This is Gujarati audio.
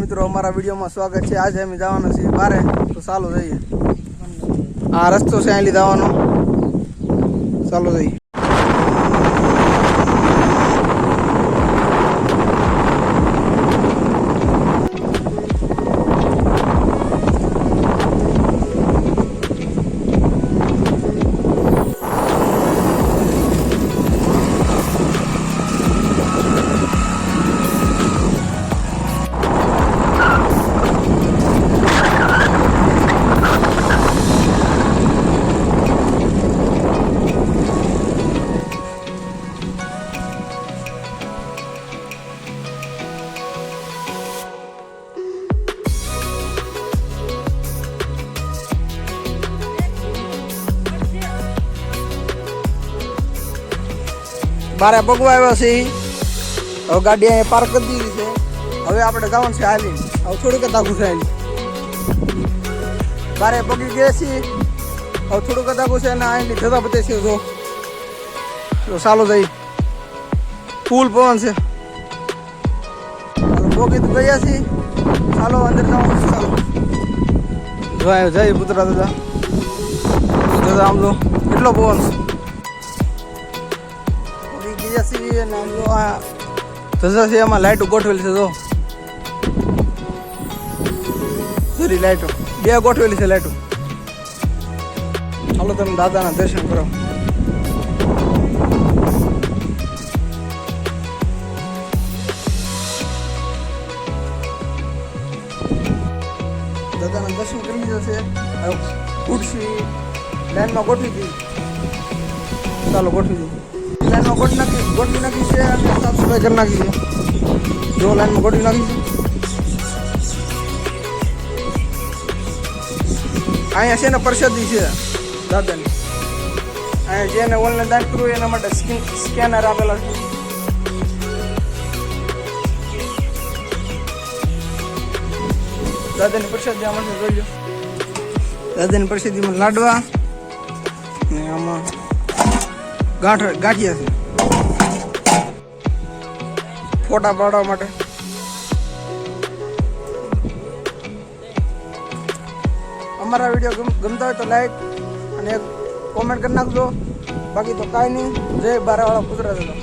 મિત્રો, અમારા વિડીયોમાં સ્વાગત છે। આજે અમે જવાના છીએ બારે, તો ચાલો જઈએ। આ રસ્તો છે અહીં જવાનો, ચાલો જઈએ। बारे पगवा આવ્યા છે। હવે ગાડી અહીં પાર્ક કરી દીધી છે। હવે આપણે જવાનું છે હાલી। હવે થોડુંક તાકું છે હાલી, બારે પગી ગયા છીએ। હવે થોડુંક તાકું છે ને અહીંની જતા બતે છે। જો ચાલો જઈ, ફૂલ પવન છે। પગી તો ગયા છીએ, ચાલો અંદર જવાનું છે। ચાલો જો જઈ પુતરા દાદા દાદા, આમ જો કેટલો પવન છે। એમાં લાઈટો ગોઠવેલી છે। જો જરી લાઈટો બે ગોઠવેલી છે લાઈટો। ચાલો તમે દાદાના દર્શન કરો। દાદાના દર્શન કરી લીધા છે। ખુરશી લાઈનમાં ગોઠવી દીધી, ચાલો ગોઠવી દીધી। લાઈનમાં ગોઠવી નાખી છે અને સાફ સફાઈ કરી નાખી છે। જો લાઈનમાં ગોઠવી નાખી છે। અહીંયા છે ને પ્રસાદી છે દાદાની। અહીંયા જેને ઓનલાઈન દાન કરવું એના માટે સ્કેનર આપેલા છે। દાદાની પ્રસાદી આમાં જોઈ લો। દાદાની પ્રસાદીમાં લાડવા ને આમાં ગાંઠિયા છે ફોટા પાડવા માટે। અમારા વિડીયો ગમતા હોય તો લાઈક અને કોમેન્ટ કરી નાખજો। બાકી તો કાંઈ નહીં। જય બારાવાળા પુતરા દાદા।